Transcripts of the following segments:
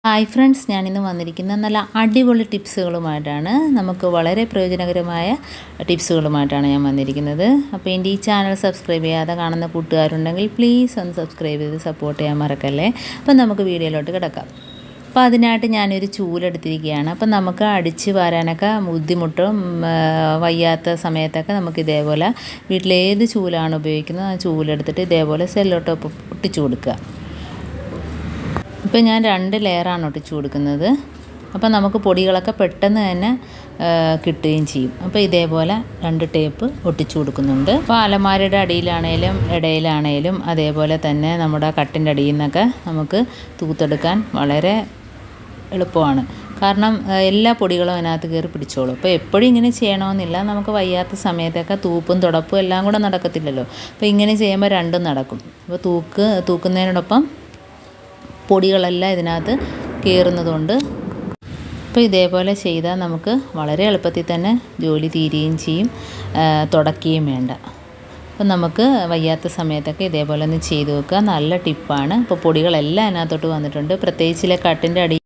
Hi friends, ഞാനിന്ന് വന്നിരിക്കുന്ന നല്ല അടിപൊളി ടിപ്സുകളുമായിട്ടാണ്. നമുക്ക് വളരെ പ്രയോജനകരമായ ടിപ്സുകളുമായിട്ടാണ് ഞാൻ വന്നിരിക്കുന്നത്. അപ്പോൾ എൻ്റെ ഈ ചാനൽ സബ്സ്ക്രൈബ് ചെയ്യാതെ കാണുന്ന കൂട്ടുകാരുണ്ടെങ്കിൽ പ്ലീസ് ഒന്ന് സബ്സ്ക്രൈബ് ചെയ്ത് സപ്പോർട്ട് ചെയ്യാൻ മറക്കല്ലേ. അപ്പം നമുക്ക് വീഡിയോയിലോട്ട് കിടക്കാം. അപ്പോൾ അതിനായിട്ട് ഞാനൊരു ചൂലെടുത്തിരിക്കുകയാണ്. അപ്പം നമുക്ക് അടിച്ച് വാരാനൊക്കെ ബുദ്ധിമുട്ടും വയ്യാത്ത സമയത്തൊക്കെ നമുക്ക് ഇതേപോലെ വീട്ടിലേത് ചൂലാണ് ഉപയോഗിക്കുന്നത് ആ ചൂലെടുത്തിട്ട് ഇതേപോലെ സെല്ലോ ടോപ്പ് ഒട്ടിച്ചു കൊടുക്കുക. ഇപ്പോൾ ഞാൻ 2 ലെയറാണ് ഒട്ടിച്ചു കൊടുക്കുന്നത്. അപ്പോൾ നമുക്ക് പൊടികളൊക്കെ പെട്ടെന്ന് തന്നെ കിട്ടുകയും ചെയ്യും. അപ്പോൾ ഇതേപോലെ 2 ടേപ്പ് ഒട്ടിച്ചു കൊടുക്കുന്നുണ്ട്. അപ്പോൾ അലമാരയുടെ അടിയിലാണേലും ഇടയിലാണേലും അതേപോലെ തന്നെ നമ്മുടെ കട്ടിൻ്റെ അടിയിൽ നിന്നൊക്കെ നമുക്ക് തൂത്തെടുക്കാൻ വളരെ എളുപ്പമാണ്. കാരണം എല്ലാ പൊടികളും അതിനകത്ത് കയറി പിടിച്ചോളും. അപ്പോൾ എപ്പോഴും ഇങ്ങനെ ചെയ്യണമെന്നില്ല. നമുക്ക് വയ്യാത്ത സമയത്തൊക്കെ തൂപ്പും തുടപ്പും എല്ലാം കൂടെ നടക്കത്തില്ലല്ലോ. അപ്പോൾ ഇങ്ങനെ ചെയ്യുമ്പോൾ രണ്ടും നടക്കും. അപ്പോൾ തൂക്കുന്നതിനോടൊപ്പം പൊടികളെല്ലാം ഇതിനകത്ത് കയറുന്നതുകൊണ്ട് അപ്പോൾ ഇതേപോലെ ചെയ്താൽ നമുക്ക് വളരെ എളുപ്പത്തിൽ തന്നെ ജോലി തീരുകയും ചെയ്യും, തുടക്കുകയും വേണ്ട. അപ്പോൾ നമുക്ക് വയ്യാത്ത സമയത്തൊക്കെ ഇതേപോലെ ഒന്ന് ചെയ്ത് നോക്കുക. നല്ല ടിപ്പാണ്. ഇപ്പോൾ പൊടികളെല്ലാം അതിനകത്തോട്ട് വന്നിട്ടുണ്ട്. പ്രത്യേകിച്ച്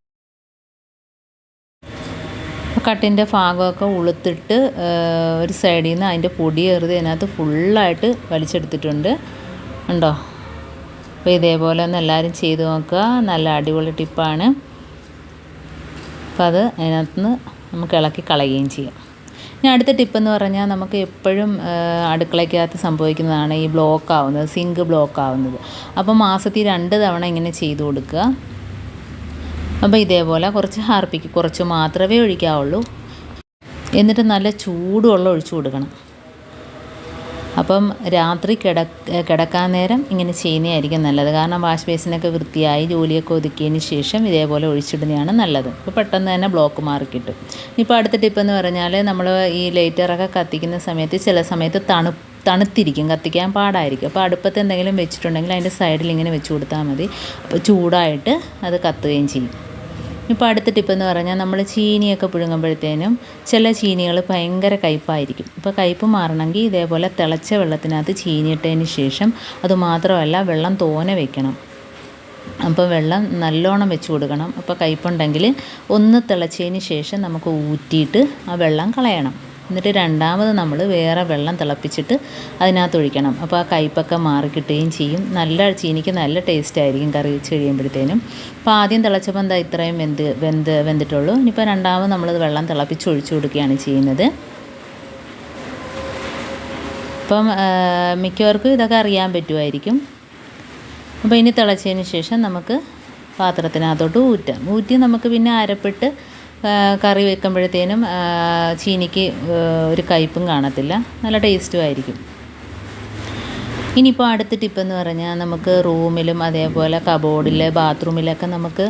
കട്ടിൻ്റെ ഭാഗമൊക്കെ ഉളുത്തിട്ട് ഒരു സൈഡിൽ നിന്ന് അതിൻ്റെ പൊടി എറുതി അതിനകത്ത് ഫുള്ളായിട്ട് വലിച്ചെടുത്തിട്ടുണ്ട്. ഉണ്ടോ? അപ്പോൾ ഇതേപോലെ ഒന്ന് എല്ലാവരും ചെയ്ത് നോക്കുക. നല്ല അടിപൊളി ടിപ്പാണ്. അപ്പോൾ അത് അതിനകത്തുനിന്ന് നമുക്ക് ഇളക്കി കളയുകയും ചെയ്യാം. ഇനി അടുത്ത ടിപ്പെന്ന് പറഞ്ഞാൽ നമുക്ക് എപ്പോഴും അടുക്കളയ്ക്കകത്ത് സംഭവിക്കുന്നതാണ് ഈ സിങ്ക് ബ്ലോക്ക് ആവുന്നത്. അപ്പോൾ മാസത്തിൽ 2 തവണ ഇങ്ങനെ ചെയ്ത് കൊടുക്കുക. അപ്പോൾ ഇതേപോലെ കുറച്ച് ഹാർപ്പിക്ക് കുറച്ച് മാത്രമേ ഒഴിക്കാവുള്ളൂ. എന്നിട്ട് നല്ല ചൂടുവെള്ളം ഒഴിച്ചു കൊടുക്കണം. അപ്പം രാത്രി കിടക്കാൻ നേരം ഇങ്ങനെ ചെയ്യുന്നതായിരിക്കും നല്ലത്. കാരണം വാഷ് ബേസിനൊക്കെ വൃത്തിയായി ജോലിയൊക്കെ ഒതുക്കിയതിന് ശേഷം ഇതേപോലെ ഒഴിച്ചിടുന്നതാണ് നല്ലത്. അപ്പോൾ പെട്ടെന്ന് തന്നെ ബ്ലോക്ക് മാറിക്കിട്ടും. ഇപ്പോൾ അടുത്ത ടിപ്പെന്ന് പറഞ്ഞാൽ നമ്മൾ ഈ ലൈറ്ററൊക്കെ കത്തിക്കുന്ന സമയത്ത് ചില സമയത്ത് തണുത്തിരിക്കും, കത്തിക്കാൻ പാടായിരിക്കും. അപ്പോൾ അടുപ്പത്ത് എന്തെങ്കിലും വെച്ചിട്ടുണ്ടെങ്കിൽ അതിൻ്റെ സൈഡിൽ ഇങ്ങനെ വെച്ച് കൊടുത്താൽ മതി. അപ്പോൾ ചൂടായിട്ട് അത് കത്തുകയും ചെയ്യും. ഇപ്പോൾ അടുത്ത ടിപ്പെന്ന് പറഞ്ഞാൽ നമ്മൾ ചീനിയൊക്കെ പുഴുങ്ങുമ്പോഴത്തേനും ചില ചീനികൾ ഭയങ്കര കയ്പ്പായിരിക്കും. ഇപ്പോൾ കയ്പ്പ് മാറണമെങ്കിൽ ഇതേപോലെ തിളച്ച വെള്ളത്തിനകത്ത് ചീനി ഇട്ടതിന് ശേഷം അതുമാത്രമല്ല വെള്ളം തോനെ വെക്കണം. അപ്പോൾ വെള്ളം നല്ലോണം വെച്ച് കൊടുക്കണം. അപ്പോൾ കയ്പ്പുണ്ടെങ്കിൽ ഒന്ന് തിളച്ചതിന് ശേഷം നമുക്ക് ഊറ്റിയിട്ട് ആ വെള്ളം കളയണം. എന്നിട്ട് രണ്ടാമത് നമ്മൾ വേറെ വെള്ളം തിളപ്പിച്ചിട്ട് അതിനകത്ത് ഒഴിക്കണം. അപ്പോൾ ആ കയ്പ്പൊക്കെ മാറിക്കിട്ടുകയും ചെയ്യും. ചീനിക്ക് നല്ല ടേസ്റ്റ് ആയിരിക്കും കറി വെച്ച് കഴിയുമ്പോഴത്തേനും. അപ്പോൾ ആദ്യം തിളച്ചപ്പോൾ എന്താ ഇത്രയും വെന്തിട്ടുള്ളൂ. ഇനിയിപ്പോൾ രണ്ടാമത് നമ്മളത് വെള്ളം തിളപ്പിച്ച് ഒഴിച്ചു കൊടുക്കുകയാണ് ചെയ്യുന്നത്. അപ്പം മിക്കവർക്കും ഇതൊക്കെ അറിയാൻ പറ്റുമായിരിക്കും. അപ്പോൾ ഇനി തിളച്ചതിന് ശേഷം നമുക്ക് പാത്രത്തിനകത്തോട്ട് ഊറ്റി നമുക്ക് പിന്നെ അരപ്പിട്ട് കറി വെക്കുമ്പോഴത്തേനും ചീനിക്ക് ഒരു കയ്പ്പും കാണത്തില്ല, നല്ല ടേസ്റ്റും ആയിരിക്കും. ഇനിയിപ്പോൾ അടുത്ത ടിപ്പെന്ന് പറഞ്ഞാൽ നമുക്ക് റൂമിലും അതേപോലെ കബോർഡിൽ ബാത്റൂമിലൊക്കെ നമുക്ക്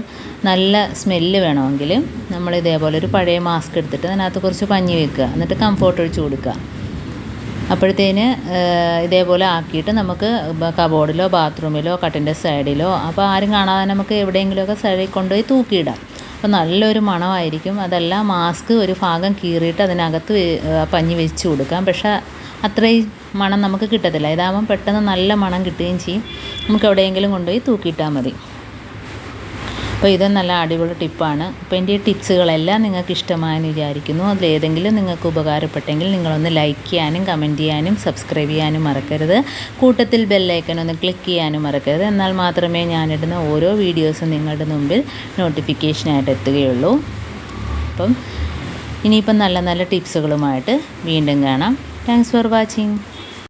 നല്ല സ്മെല്ല് വേണമെങ്കിൽ നമ്മൾ ഇതേപോലെ ഒരു പഴയ മാസ്ക് എടുത്തിട്ട് അതിനകത്ത് കുറച്ച് പഞ്ഞി വെക്കുക. എന്നിട്ട് കംഫോർട്ട് ഒഴിച്ച് കൊടുക്കുക. അപ്പോഴത്തേന് ഇതേപോലെ ആക്കിയിട്ട് നമുക്ക് കബോർഡിലോ ബാത്റൂമിലോ കട്ടിൻ്റെ സൈഡിലോ അപ്പോൾ ആരും കാണാതെ നമുക്ക് എവിടെയെങ്കിലുമൊക്കെ സൈഡിൽ കൊണ്ടുപോയി തൂക്കിയിടാം. അപ്പോൾ നല്ലൊരു മണമായിരിക്കും. അതല്ല മാസ്ക് ഒരു ഭാഗം കീറിയിട്ട് അതിനകത്ത് പഞ്ഞി വെച്ച് കൊടുക്കാം. പക്ഷേ അത്രയും മണം നമുക്ക് കിട്ടത്തില്ല. ഇതാകുമ്പം പെട്ടെന്ന് നല്ല മണം കിട്ടുകയും ചെയ്യും. നമുക്ക് എവിടെയെങ്കിലും കൊണ്ടുപോയി തൂക്കിയിട്ടാൽ മതി. അപ്പോൾ ഇത് നല്ല അടിപൊളി ടിപ്പാണ്. അപ്പോൾ എൻ്റെ ഈ ടിപ്സുകളെല്ലാം നിങ്ങൾക്ക് ഇഷ്ടമായെന്ന് വിചാരിക്കുന്നു. അതിലേതെങ്കിലും നിങ്ങൾക്ക് ഉപകാരപ്പെട്ടെങ്കിൽ നിങ്ങളൊന്ന് ലൈക്ക് ചെയ്യാനും കമൻറ്റ് ചെയ്യാനും സബ്സ്ക്രൈബ് ചെയ്യാനും മറക്കരുത്. കൂട്ടത്തിൽ ബെല്ലൈക്കൺ ഒന്ന് ക്ലിക്ക് ചെയ്യാനും മറക്കരുത്. എന്നാൽ മാത്രമേ ഞാനിടുന്ന ഓരോ വീഡിയോസും നിങ്ങളുടെ മുമ്പിൽ നോട്ടിഫിക്കേഷനായിട്ട് എത്തുകയുള്ളൂ. അപ്പം ഇനിയിപ്പം നല്ല നല്ല ടിപ്സുകളുമായിട്ട് വീണ്ടും കാണാം. Thanks for watching.